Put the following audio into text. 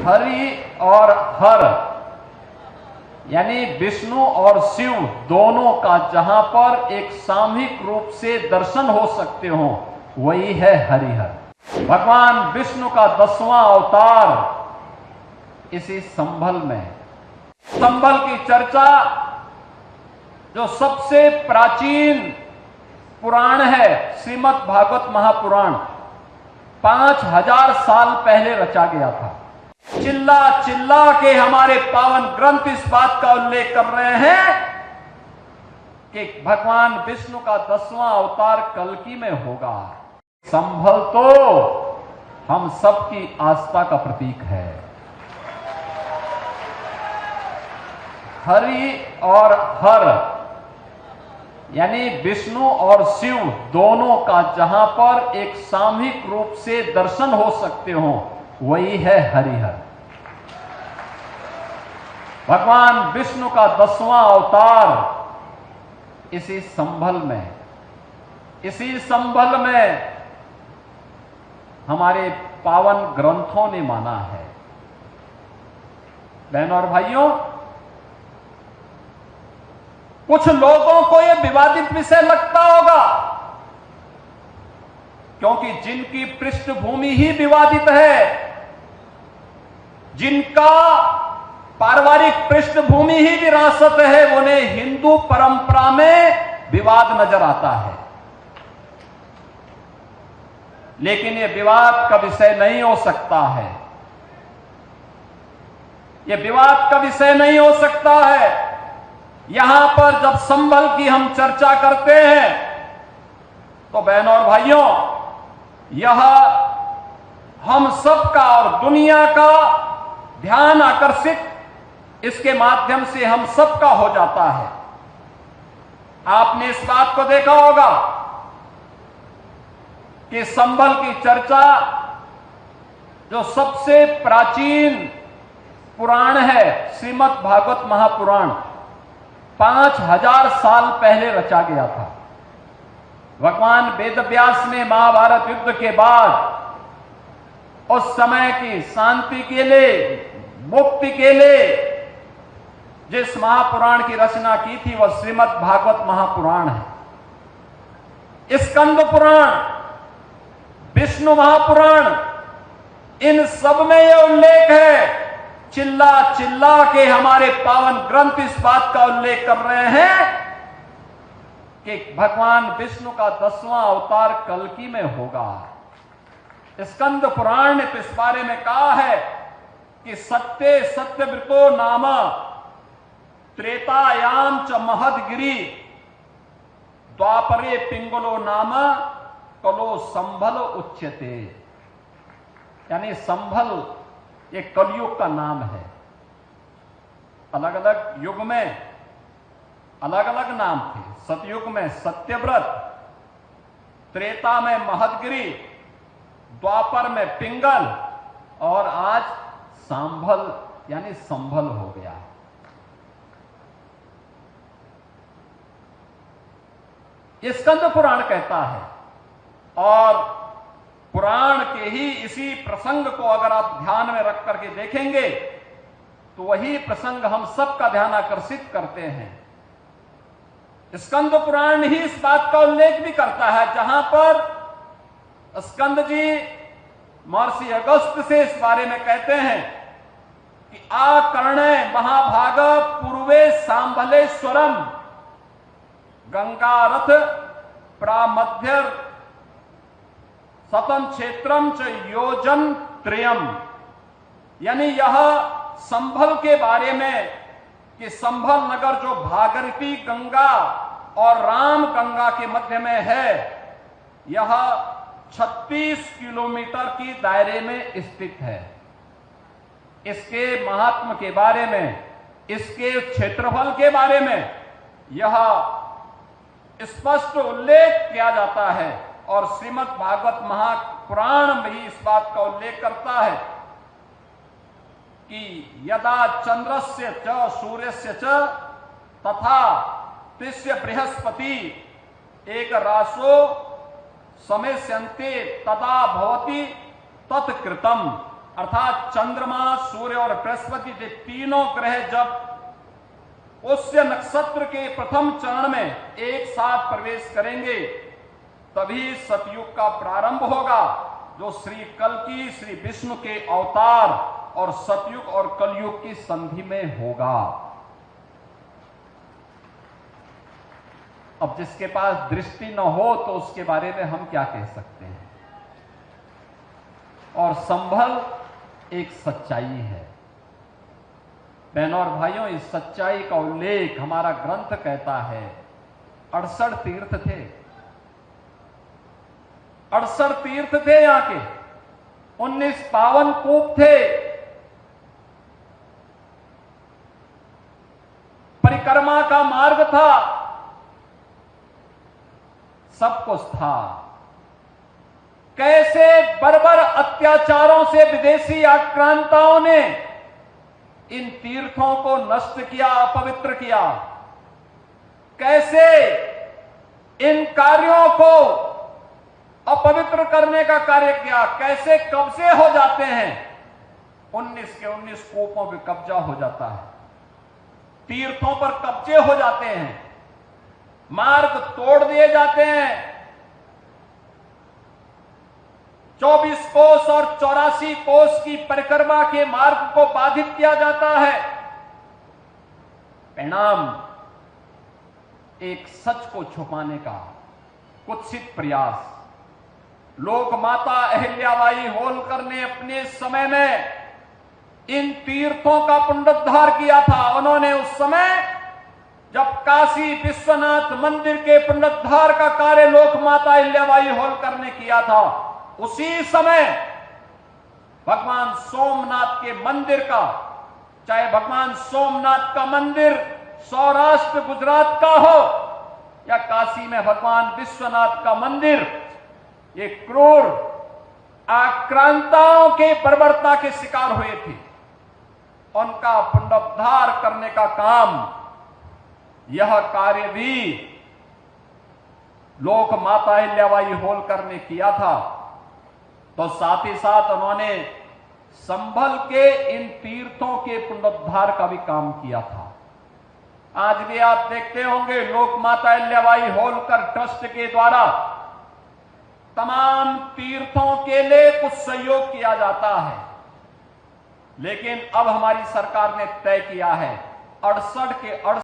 हरि और हर यानी विष्णु और शिव दोनों का जहां पर एक सामूहिक रूप से दर्शन हो सकते हो वही है हरिहर। भगवान विष्णु का 10वां अवतार इसी संभल में। संभल की चर्चा जो सबसे प्राचीन पुराण है श्रीमद् भागवत महापुराण 5000 साल पहले रचा गया था। चिल्ला चिल्ला के हमारे पावन ग्रंथ इस बात का उल्लेख कर रहे हैं कि भगवान विष्णु का 10वां अवतार कल्कि में होगा। संभल तो हम सबकी आस्था का प्रतीक है। हरि और हर यानी विष्णु और शिव दोनों का जहां पर एक सामूहिक रूप से दर्शन हो सकते हो वही है हरिहर। भगवान विष्णु का 10वां अवतार इसी संभल में। इसी संभल में हमारे पावन ग्रंथों ने माना है। बहनों और भाइयों, कुछ लोगों को यह विवादित विषय लगता होगा क्योंकि जिनकी पृष्ठभूमि ही विवादित है, जिनका पारिवारिक पृष्ठभूमि ही विरासत है, उन्हें हिंदू परंपरा में विवाद नजर आता है। लेकिन यह विवाद का विषय नहीं हो सकता है। यह विवाद का विषय नहीं हो सकता है। यहां पर जब संभल की हम चर्चा करते हैं तो बहनों और भाइयों, यह हम सबका और दुनिया का ध्यान आकर्षित इसके माध्यम से हम सबका हो जाता है। आपने इस बात को देखा होगा कि संभल की चर्चा जो सबसे प्राचीन पुराण है श्रीमद् भागवत महापुराण 5000 साल पहले रचा गया था। भगवान वेदव्यास ने महाभारत युद्ध के बाद उस समय की शांति के लिए, मुक्ति के लिए जिस महापुराण की रचना की थी वह श्रीमद् भागवत महापुराण है। स्कंद पुराण, विष्णु महापुराण, इन सब में यह उल्लेख है। चिल्ला चिल्ला के हमारे पावन ग्रंथ इस बात का उल्लेख कर रहे हैं कि भगवान विष्णु का 10वां अवतार कल्कि में होगा। स्कंद पुराण ने इस बारे में कहा है कि सत्य सत्यव्रतो नाम त्रेतायाम च महदगिरी द्वापरे पिंगलो नाम कलो संभल उच्यते। यानी संभल एक कलयुग का नाम है। अलग अलग युग में अलग अलग नाम थे। सतयुग में सत्यव्रत, त्रेता में महदगिरी, द्वापर में पिंगल और आज सांभल यानी संभल हो गया। ये स्कंद पुराण कहता है और पुराण के ही इसी प्रसंग को अगर आप ध्यान में रख करके देखेंगे तो वही प्रसंग हम सबका ध्यान आकर्षित करते हैं। स्कंद पुराण ही इस बात का उल्लेख भी करता है जहां पर स्कंद जी महर्षि अगस्त्य से इस बारे में कहते हैं कि आकर्णे महाभाग पूर्वे सांभलेश्वरम गंगारथ प्रामध्य सतन क्षेत्रम च योजन त्रयम। यानी यह संभल के बारे में कि संभल नगर जो भागीरथी गंगा और राम गंगा के मध्य में है, यह 36 किलोमीटर की दायरे में स्थित है। इसके महात्म के बारे में, इसके क्षेत्रफल के बारे में यह स्पष्ट उल्लेख किया जाता है और श्रीमद् भागवत महापुराण में ही इस बात का उल्लेख करता है कि यदा चंद्रस्य च सूर्यस्य च तथा तिस्य बृहस्पति एक रासो समेस्यन्ते तदा भवति तत्कृतम। अर्थात चंद्रमा, सूर्य और बृहस्पति ये तीनों ग्रह जब पुष्य नक्षत्र के प्रथम चरण में एक साथ प्रवेश करेंगे तभी सतयुग का प्रारंभ होगा, जो श्री कल्कि श्री विष्णु के अवतार और सतयुग और कलयुग की संधि में होगा। अब जिसके पास दृष्टि न हो तो उसके बारे में हम क्या कह सकते हैं। और संभल एक सच्चाई है। बहनों और भाइयों, इस सच्चाई का उल्लेख हमारा ग्रंथ कहता है। 68 तीर्थ थे, 68 तीर्थ थे यहां के, 19 पावन कूप थे, परिक्रमा का मार्ग था, सब कुछ था। कैसे बर्बर अत्याचारों से विदेशी आक्रांताओं ने इन तीर्थों को नष्ट किया, अपवित्र किया, कैसे इन कार्यों को अपवित्र करने का कार्य किया, कैसे कब्जे हो जाते हैं। 19 के 19 कूपों पर कब्जा हो जाता है, तीर्थों पर कब्जे हो जाते हैं, मार्ग तोड़ दिए जाते हैं। 24 कोस और 84 कोस की परिक्रमा के मार्ग को बाधित किया जाता है। परिणाम एक सच को छुपाने का कुत्सित प्रयास। लोक माता अहिल्याबाई होलकर ने अपने समय में इन तीर्थों का पुनरुद्धार किया था। उन्होंने उस समय जब काशी विश्वनाथ मंदिर के पुनरुद्धार का कार्य लोक माता अहिल्याबाई होलकर ने किया था, उसी समय भगवान सोमनाथ के मंदिर का, चाहे भगवान सोमनाथ का मंदिर सौराष्ट्र गुजरात का हो या काशी में भगवान विश्वनाथ का मंदिर, ये क्रूर आक्रांताओं के बर्बरता के शिकार हुए थे। उनका पुनरुद्धार करने का काम, यह कार्य भी लोक माता अहिल्याबाई होलकर ने किया था। तो साथ ही साथ उन्होंने संभल के इन तीर्थों के पुनरुद्धार का भी काम किया था। आज भी आप देखते होंगे लोक माता अहिल्याबाई होलकर ट्रस्ट के द्वारा तमाम तीर्थों के लिए कुछ सहयोग किया जाता है, लेकिन अब हमारी सरकार ने तय किया है 68 के 68